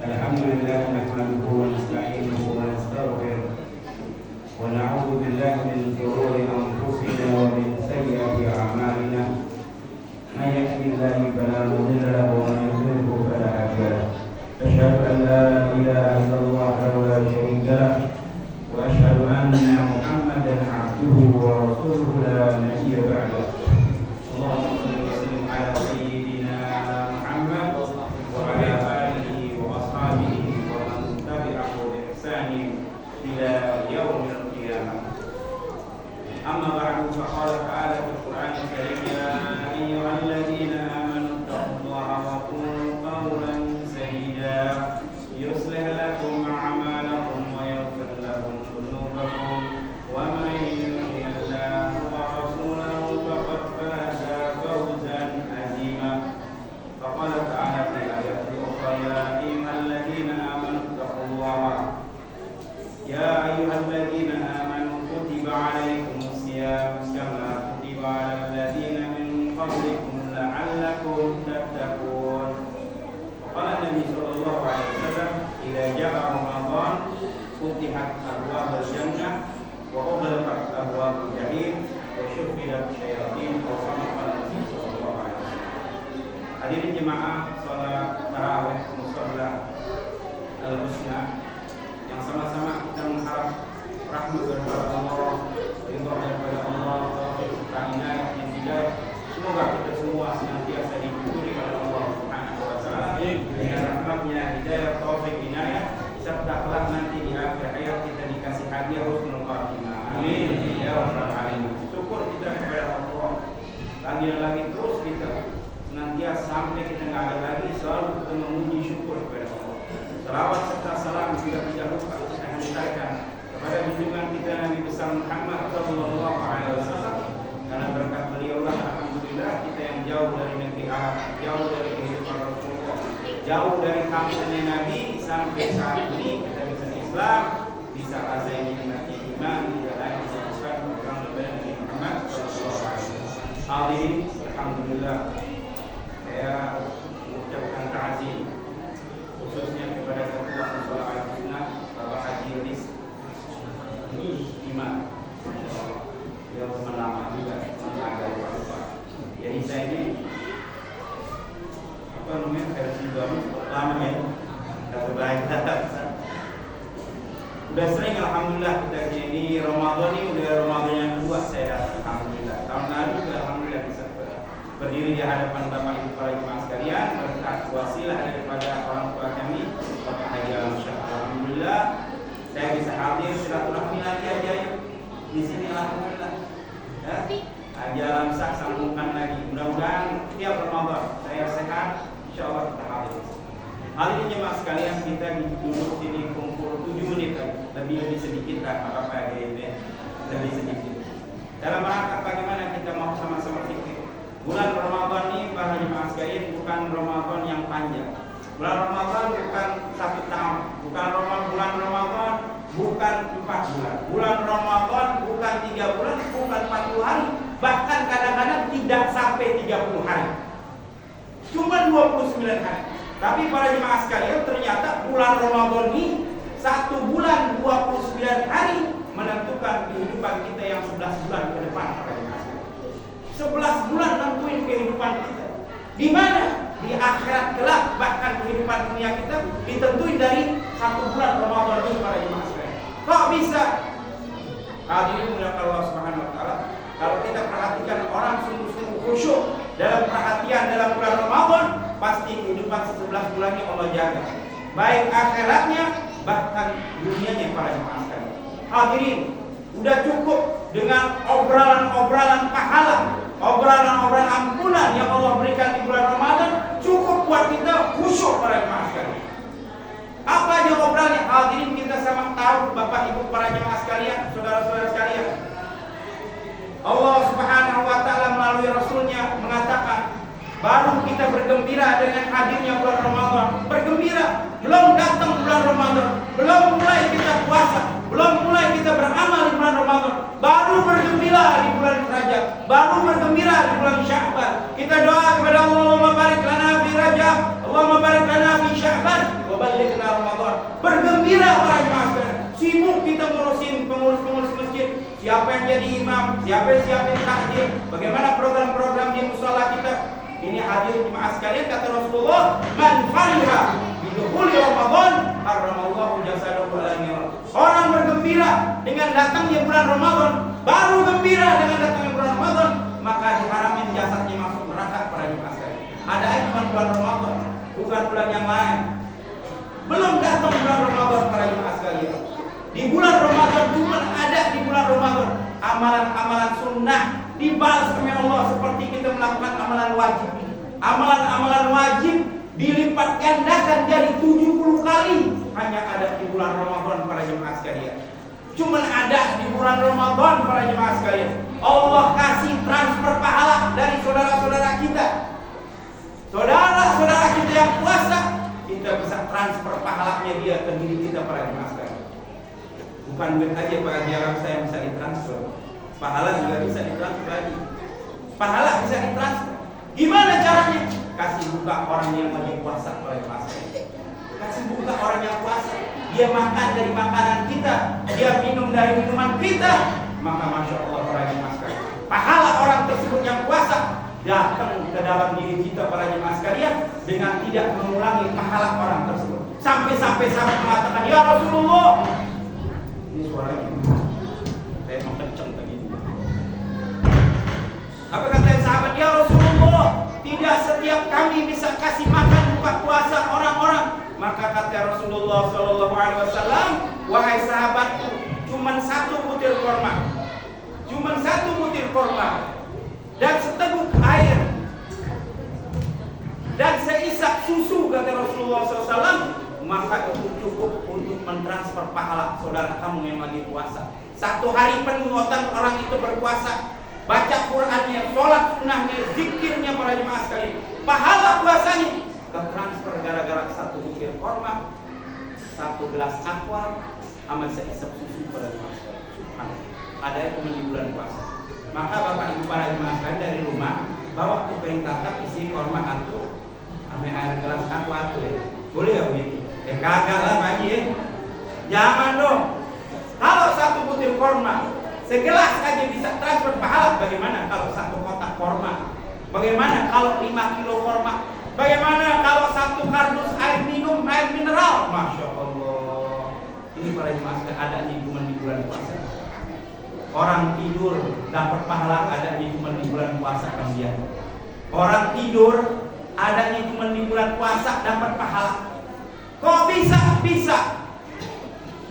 الحمد لله نحمده ونستعينه ونستغفره ونعوذ بالله من شرور أنفسنا ومن سيئات أعمالنا من يهده الله فلا مضل له ومن يضلل فلا هادي له أشهد أن لا إله إلا الله وحده لا شريك له وأشهد أن محمدا عبده ورسوله لا نبي بعده اللهم صل وسلم على سيدنا محمد وعلى آله وأصحابه ومن تبعه بإحسان إلى يوم القيامة. أما بعد فقال تعالى في القرآن الكريم يا أيها الذين آمنوا اتقوا الله وقولوا قولا سديدا يصلح لكم أعمالكم ويغفر لكم ذنوبكم ومن يطع الله ورسوله فقد فاز فوزا عظيما. فقال تعالى في آية أخرى يا أيها الذين آمنوا اتقوا الله يا أيها الذين آمنوا كتب عليكم الصيام كما كتب على الذين من قبلكم لعلكم تتقون. وقال النبي صلى الله عليه وسلم إذا جاء رمضان فتحت أبواب الجنة وأغلقت أبواب الجحيم وشفدت الشياطين وكما قال النبي صلى الله عليه وسلم. Hadirin jemaah salat tarawih musalla al-husna yang sama-sama kita mengharap rahmat daripada Allah, ridha daripada Allah, taufik serta inayah dan hidayah. Semoga kita semua senantiasa diberi oleh Allah Subhanahu wa taala dengan rahmatnya, hidayah, taufik, inayah, serta kelak nanti di akhir hayat kita dikasih hadiah husnul khatimah. Amin ya rabbal alamin. Syukur kita kepada Allah. Lagi terus kita senantiasa sampai kita nggak ada lagi selalu kita memuji syukur kepada Allah. Salawat serta salam juga tidak lupa kita hantarkan kepada junjungan kita Nabi besar Muhammad sallallahu alaihi wasallam. Karena berkat beliau lah alhamdulillah kita yang jauh dari negeri Arab, jauh dari kehidupan Rasulullah, jauh dari kampungnya Nabi sampai saat ini kita bisa Islam, bisa rasa nikmatnya iman, tidak lagi disebutkan orang lebih Nabi Muhammad sallallahu alaihi wasallam. Hadirin, alhamdulillah saya mengucapkan ta'zim khususnya kepada ketua Musyawarah Al-Sunnah Bapak Haji Riz Iman. Dia teman lama juga, teman agak lupa. Jadi saya ini apa namanya versi baru lama ya, sudah berbaik. Udah sering alhamdulillah kita ini Ramadan ini udah Ramadan yang kedua saya datang alhamdulillah. Tahun lalu juga alhamdulillah bisa berdiri di hadapan Bapak Ibu para jemaah sekalian berkat wasilah daripada orang tua kami Bapak Haji Al-Syah. Alhamdulillah saya bisa hadir silaturahmi lagi aja di sini alhamdulillah. Ya, Haji Al-Syah sambungkan lagi. Mudah-mudahan tiap Ramadan saya sehat, insyaallah kita hadir. Hal ini jemaah sekalian kita duduk sini kumpul 7 menit lebih sedikit lah apa-apa ya, lebih sedikit. Dalam rangka bagaimana kita mau sama-sama fikir. Bulan Ramadan ini para jemaah sekalian bukan Ramadan yang panjang. Bulan Ramadan bukan 1 tahun, bukan bulan Ramadan bukan 4 bulan. Bulan Ramadan bukan 3 bulan, bukan 40 hari, bahkan kadang-kadang tidak sampai 30 hari. Cuma 29 hari. Tapi para jemaah sekalian ternyata bulan Ramadan ini 1 bulan 29 hari menentukan kehidupan kita yang 11 bulan ke depan para jemaah sekalian. 11 bulan tentuin kehidupan kita. Di mana? Di akhirat kelak, bahkan kehidupan dunia kita ditentuin dari 1 bulan Ramadan ini para jemaah sekalian. Kok bisa? Hadirin muliakan Allah Subhanahu wa taala. Kalau kita perhatikan orang sungguh-sungguh khusyuk dalam perhatian dalam bulan Ramadan, pasti kehidupan 11 bulannya Allah jaga. Baik akhiratnya, bahkan dunianya para jemaah sekalian. Hadirin, udah cukup dengan obrolan-obrolan pahala, obrolan-obrolan ampunan yang Allah berikan di bulan Ramadan, cukup buat kita khusyuk para jemaah sekalian. Apa aja obrolannya? Hadirin kita sama tahu Bapak Ibu para jemaah sekalian, saudara-saudara sekalian. Allah Subhanahu wa taala melalui Rasulnya mengatakan, baru kita bergembira dengan hadirnya bulan Ramadan. Bergembira, belum datang bulan Ramadan, belum mulai kita puasa, belum mulai kita beramal di bulan Ramadan, baru bergembira di bulan Rajab, baru bergembira di bulan Sya'ban. Kita doa kepada Allah, Allahumma barik lana fi Rajab, Allahumma barik lana fi Sya'ban, wa ballighna bergembira para jemaah sekalian. Sibuk kita ngurusin pengurus masjid, siapa yang jadi imam, siapa yang siapin takjil, bagaimana program-program di musala kita. Ini hadir jemaah sekalian, kata Rasulullah, man fariha bidukhuli Ramadan haramallahu jasadahu ala nar. Orang bergembira dengan datangnya bulan Ramadan, baru gembira dengan datangnya bulan Ramadan, maka diharamin jasadnya masuk neraka para jemaah sekalian. Ada cuma bulan Ramadan, bukan bulan yang lain. Belum datang bulan Ramadan para jemaah sekalian. Di bulan Ramadan cuma ada di bulan Ramadan amalan-amalan sunnah dibalas oleh Allah seperti kita melakukan amalan wajib. Amalan-amalan wajib dilipat gandakan jadi 70 kali hanya ada di bulan Ramadan para jemaah sekalian. Cuma ada di bulan Ramadan para jemaah sekalian. Allah kasih transfer pahala dari saudara-saudara kita. Saudara-saudara kita yang puasa, kita bisa transfer pahalanya dia ke diri kita para jemaah sekalian. Bukan duit aja Pak Haji Arab saya bisa ditransfer. Pahala juga bisa ditransfer lagi. Pahala bisa ditransfer. Gimana caranya? Kasih buka orang yang lagi puasa oleh puasa. Kasih buka orang yang puasa. Dia makan dari makanan kita, dia minum dari minuman kita, maka masya Allah para jemaah sekalian, pahala orang tersebut yang puasa datang ke dalam diri kita para jemaah sekalian dengan tidak mengulangi pahala orang tersebut. Sampai-sampai sahabat mengatakan, ya Rasulullah, ini suaranya saya mau kenceng tadi. Apa kata sahabat? Ya Rasulullah, tidak setiap kami bisa kasih makan buka puasa orang-orang. Maka kata Rasulullah SAW, wahai sahabatku, cuman satu butir korma, dan seteguk air, dan seisak susu, kata Rasulullah SAW, maka itu cukup untuk mentransfer pahala saudara kamu yang lagi puasa. Satu hari penuh orang itu berpuasa, baca Qur'annya, sholat sunnahnya, zikirnya para jemaah sekalian, pahala puasanya tertransfer gara-gara satu butir korma, satu gelas aqua, sama seisap susu pada jemaah sekalian. Ada yang di bulan puasa. Maka bapak ibu para jemaah sekalian dari rumah bawa ke piring tatap isi korma antu, sama air gelas aqua tuh ya. Boleh ya begitu? Kagak lah Pak Haji ya. Jangan dong. Kalau satu butir korma segelas aja bisa transfer pahala, bagaimana kalau satu kotak korma? Bagaimana kalau 5 kilo korma? Bagaimana kalau satu kardus air minum, air mineral? Masya Allah. Ini para jemaah ada di bulan puasa. Orang tidur dapat pahala ada di bulan puasa kalian. Orang tidur ada di bulan puasa dapat pahala. Kok bisa?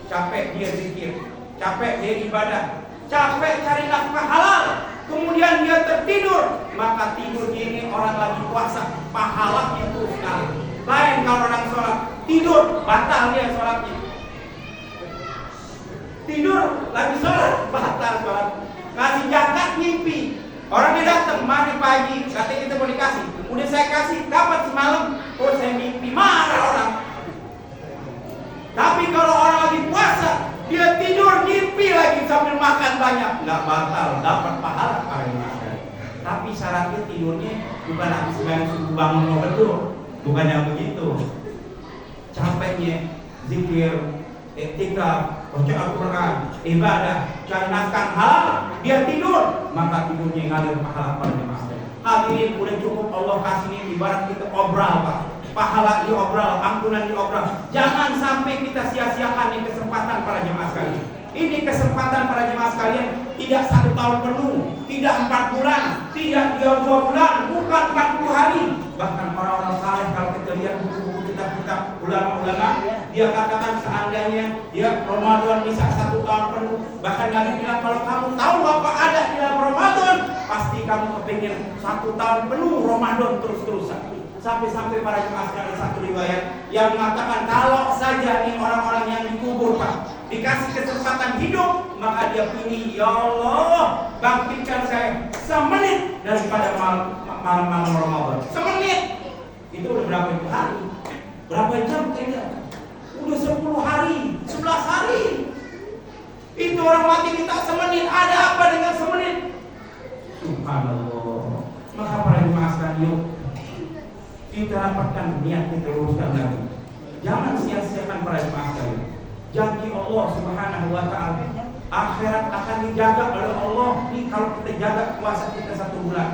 Capek dia zikir, capek dia ibadah, capek cari nafkah halal, kemudian dia tertidur, maka tidurnya ini orang lagi puasa, pahalanya itu sekali. Lain kalau orang sholat, tidur, batal dia sholatnya. Tidur, lagi sholat, batal sholat. Kasih zakat, mimpi. Orangnya datang, mari pagi, katanya kita mau dikasih. Udah saya kasih, dapat semalam, oh saya mimpi, marah orang. Tapi kalau orang lagi puasa, dia tidur mimpi lagi sambil makan banyak, nggak batal, dapat pahala paling makan. Tapi syaratnya tidurnya bukan habis sembahyang subuh bangun betul, bukan yang begitu. Capeknya zikir, iktikaf, baca Al-Quran, ibadah, cari nafkah halal, dia tidur, maka tidurnya ngalir pahala paling makan. Hadirin udah cukup Allah kasih ini ibarat kita obral Pak. Pahala diobral, ampunan diobral. Jangan sampai kita sia-siakan ini kesempatan para jemaah sekalian. Ini kesempatan para jemaah sekalian tidak 1 tahun penuh, tidak 4 bulan, tidak 2 bulan, bukan 40 hari. Bahkan orang-orang saleh kalau kita lihat buku-buku kitab-kitab ulama-ulama, dia katakan seandainya dia Ramadan bisa 1 tahun penuh. Bahkan Nabi bilang kalau kamu tahu apa ada di dalam Ramadan, pasti kamu kepingin 1 tahun penuh Ramadan terus-terusan. Sampai-sampai para jemaah sekalian satu riwayat yang mengatakan kalau saja nih orang-orang yang dikubur Pak dikasih kesempatan hidup, maka dia pilih, ya Allah bangkitkan saya semenit daripada malam Ramadan. Semenit itu udah berapa hari? Berapa jam kayaknya? Udah 10 hari, 11 hari. Itu orang mati minta semenit. Ada apa dengan semenit? Subhanallah. Maka para jemaah sekalian, kita rapatkan niat kita luruskan lagi. Jangan sia-siakan para jemaah sekalian. Allah Ta'ala. Akhirat akan dijaga oleh Allah. Ini kalau kita jaga puasa kita 1 bulan,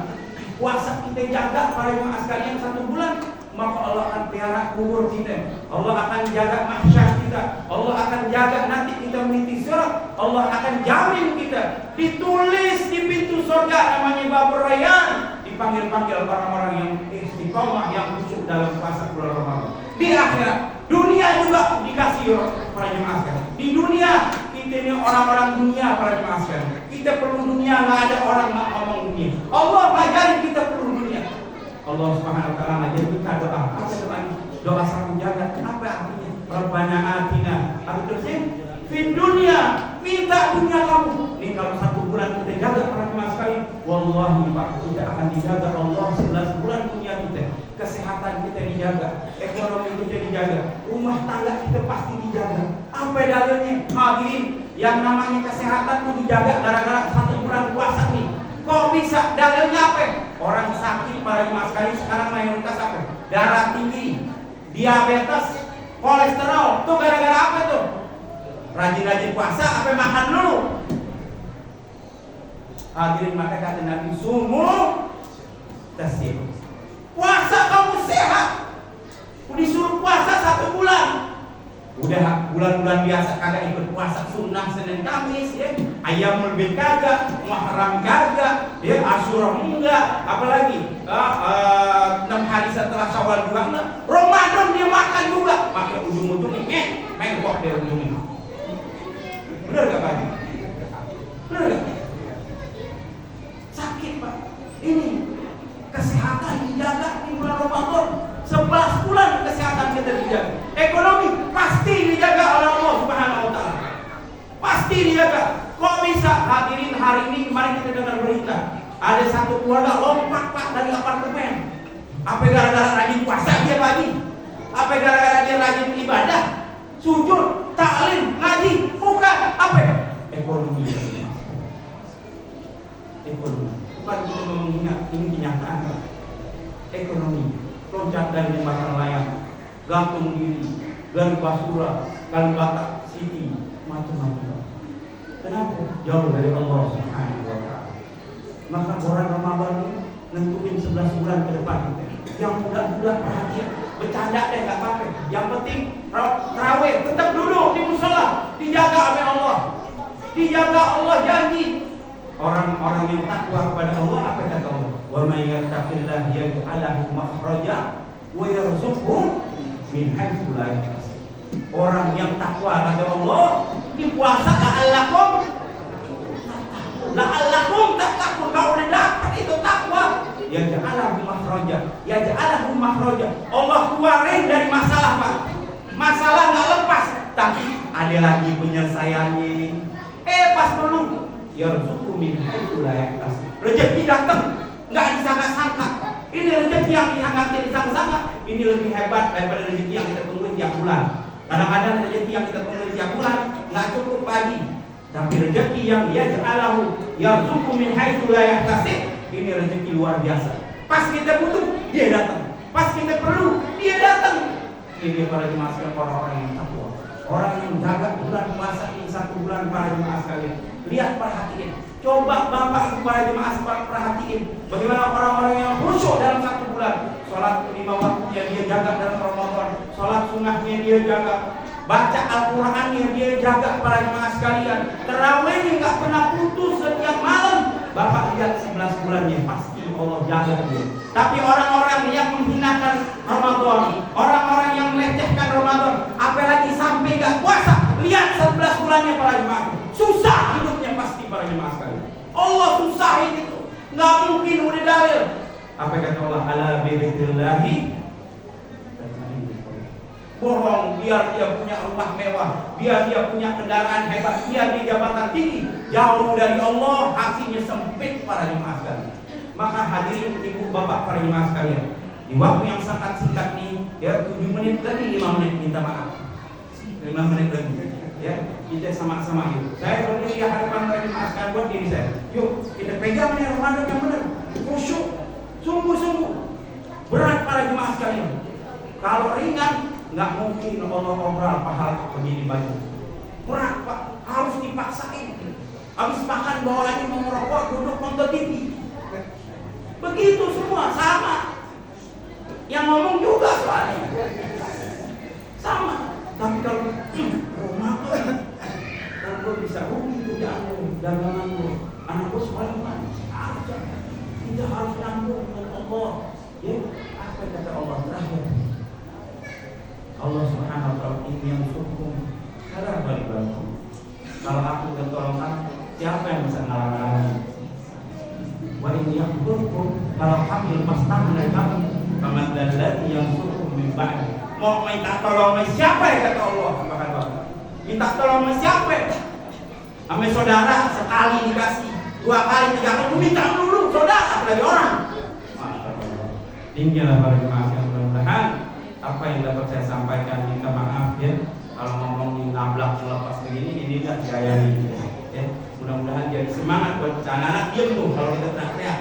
puasa kita jaga para jemaah sekalian 1 bulan, maka Allah akan pelihara kubur kita, Allah akan jaga mahsyar kita, Allah akan jaga nanti kita meniti sirat, Allah akan jamin kita ditulis di pintu surga namanya Babur Rayyan, dipanggil-panggil orang-orang yang istiqomah, yang khusyuk dalam puasa bulan Ramadan. Di akhirat, dunia juga dikasih para jemaah sekalian. Di dunia kita ini orang-orang dunia para jemaah sekalian. Kita perlu dunia, nggak ada orang ngomong dunia. Allah ngajarin kita perlu dunia. Allah Subhanahu wa taala ngajarin kita doa. Apa doanya? Doa sarung jagat. Apa artinya? Rabbana atina. Apa terusnya? Fid dunya, minta dunia kamu. Ini kalau 1 bulan kita jaga para jemaah sekalian, wallahi Pak, kita akan dijaga Allah 11 bulan dunia kita. Kesehatan kita dijaga, ekonomi kita dijaga, rumah tangga kita pasti dijaga. Apa dalilnya? Hadirin, yang namanya kesehatan itu dijaga gara-gara 1 bulan puasa nih. Kok bisa? Dalilnya apa? Orang sakit para jemaah sekalian sekarang mayoritas apa? Darah tinggi, diabetes, kolesterol. Tuh gara-gara apa tuh? Rajin-rajin puasa apa makan dulu? Hadirin, maka kata Nabi, sumu tasib. Puasa kamu sehat. Disuruh puasa 1 bulan. Udah bulan-bulan biasa kagak ikut puasa sunnah Senin Kamis ya. Ayamul bid kagak, Muharram kagak, ya Asyura enggak, apalagi 6 hari setelah Syawal juga enggak. Ramadan dia makan juga, pakai ujung-ujungnya mengkok dia ujungnya. Benar gak Pak? Benar gak? Sakit Pak. Ini kesehatan dijaga di bulan Ramadan. 11 bulan kesehatan kita dijaga. Ekonomi pasti dijaga oleh Allah Subhanahu wa taala. Pasti dijaga. Kok bisa? Hadirin, hari ini kemarin kita dengar berita, ada 1 keluarga lompat Pak dari apartemen. Apa gara-gara rajin puasa dia lagi? Apa gara-gara dia rajin ibadah? Sujud, taklim, ngaji? Bukan. Apa? Ekonomi. Ekonomi. Bukan kita mengingat, ini kenyataan Pak. Ekonomi. Loncat dari jembatan layang, gantung diri, dari Basura, Kalibata City, macam-macam. Kenapa? Jauh dari Allah Subhanahu wa taala. Maka bulan Ramadan ini nentuin 11 bulan ke depan kita. Yang muda-muda perhatian, bercanda deh nggak apa-apa. Yang penting tarawih tetap duduk di musola, dijaga oleh Allah. Dijaga Allah janji. Orang-orang yang takwa kepada Allah, apa kata Allah? Wa may yattaqillaha yaj'al lahu makhraja wa yarzuqhu min haitsu la yahtasib. Orang yang takwa kepada Allah di puasa la'allakum tattaqun. Kalau udah dapat itu takwa, yaj'al lahu makhraja. Allah keluarin dari masalah Pak. Masalah enggak lepas, tapi ada lagi penyelesaiannya. Pas perlu yarzuqhu min haitsu la yahtasib. Rezeki datang enggak disangka-sangka. Ini rezeki yang disangka-sangka, ini lebih hebat daripada rezeki yang kita tunggu tiap bulan. Kadang-kadang rezeki yang kita tunggu tiap bulan enggak cukup pagi, tapi rezeki yang yaj'alahu yarzuqhu min haitsu la yahtasib, ini rezeki luar biasa. Pas kita butuh, dia datang. Pas kita perlu, dia datang. Ini para jemaah sekalian, orang-orang yang takwa, orang yang jaga bulan puasa ini 1 bulan para jemaah sekalian. Lihat, perhatiin. Coba Bapak para jemaah perhatiin bagaimana orang-orang yang khusyuk dalam 1 bulan. Sholat 5 waktunya dia jaga dalam Ramadan, sholat sunnahnya dia jaga, baca Al-Qur'annya dia jaga para jemaah sekalian. Tarawihnya nggak pernah putus setiap malam. Bapak lihat 11 bulannya pasti Allah jaga dia. Tapi orang-orang yang menghinakan Ramadan, orang-orang yang melecehkan Ramadan, apalagi sampai nggak puasa, lihat 11 bulannya para jemaah. Susah hidupnya pasti para jemaah sekalian. Allah susahin itu, nggak mungkin udah dalil. Apa kata Allah? Ala bidzikrillahi. Bohong, biar dia punya rumah mewah, biar dia punya kendaraan hebat, biar dia jabatan tinggi, jauh dari Allah, hatinya sempit para jemaah sekalian. Maka hadirin ibu bapak para jemaah sekalian, di waktu yang sangat singkat nih, ya 7 menit lagi, 5 menit minta maaf, 5 menit lagi, ya kita sama-sama yuk. Saya berdiri di hadapan para jemaah sekalian buat diri saya. Yuk kita pegang nih Ramadan yang benar, khusyuk, sungguh-sungguh. Berat para jemaah sekalian. Kalau ringan, nggak mungkin Allah ngobrol pahala begini banyak. Berat Pak. harus dipaksain. Habis makan bawa lagi mau merokok, duduk nonton TV. Begitu semua sama. Yang ngomong juga soalnya sama. Tapi kalau Ramadan, kalau gue bisa itu jangan dagangan gue, anak gue sekolah mana? Aja. Tidak harus nanggung dengan Allah. Ya, apa kata Allah terakhir? Allah Subhanahu wa taala ini yang hukum salah balik. Kalau aku ketolong kamu, siapa yang bisa ngelarang? Wa in yaghurkum, kalau kamu lepas tangan dari kamu, kaman dan yang hukum mimba. Mau minta tolong sama siapa ya kata Allah? Minta tolong sama siapa? Sama saudara sekali dikasih, 2 kali, 3 kali, minta dulu saudara, apalagi orang. Masya Allah. Tinggilah para jemaah yang mudah-mudahan apa yang dapat saya sampaikan, minta maaf ya kalau ngomong ngablak lepas begini, ini enggak gaya ini ya. Mudah-mudahan jadi semangat buat anak-anak. Diam tuh kalau kita teriak.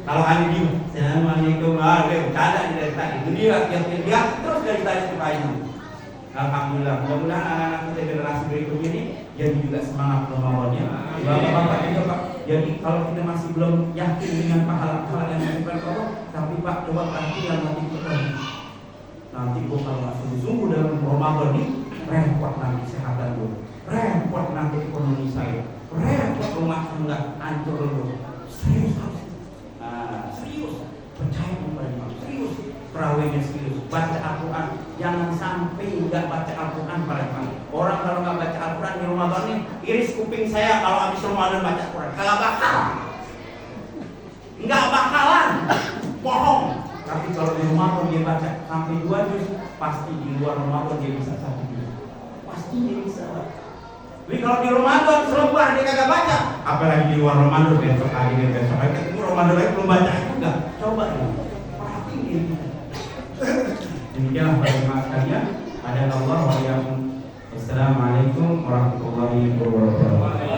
Kalau hanya diem, assalamualaikum, bercanda dari tadi. Itu dia terus dari tadi sampai ini. Alhamdulillah, mudah-mudahan anak-anak kita generasi berikutnya ini jadi juga semangat Ramadannya. Bapak-bapak juga Pak. Jadi kalau kita masih belum yakin dengan pahala-pahala yang diberikan Allah, tapi Pak coba perhatikan nanti kita. Nanti gua kalau nggak sungguh-sungguh dalam Ramadan ini, repot nanti kesehatan gua, repot nanti ekonomi saya, repot rumah tangga hancur dulu. Serius harus. Serius, percaya kepada serius, terawihnya serius, baca Al-Quran, jangan sampai nggak baca Al-Quran para jemaah. Orang kalau nggak baca Al-Quran di Ramadan ini, iris kuping saya kalau habis Ramadan baca Al-Quran, kagak bakal, nggak bakalan, bohong. Tapi kalau di Ramadan dia baca sampai 2 juz, pasti di luar Ramadan dia bisa 1 juz, pasti dia bisa. Tapi kalau di Ramadan selebah dia kagak baca, apalagi di luar Ramadan besok lagi ketemu Ramadan lagi belum baca juga. Coba ya, perhatiin ini. Demikianlah para jemaah sekalian. Ada Allah wa iyyakum. Wassalamualaikum warahmatullahi wabarakatuh.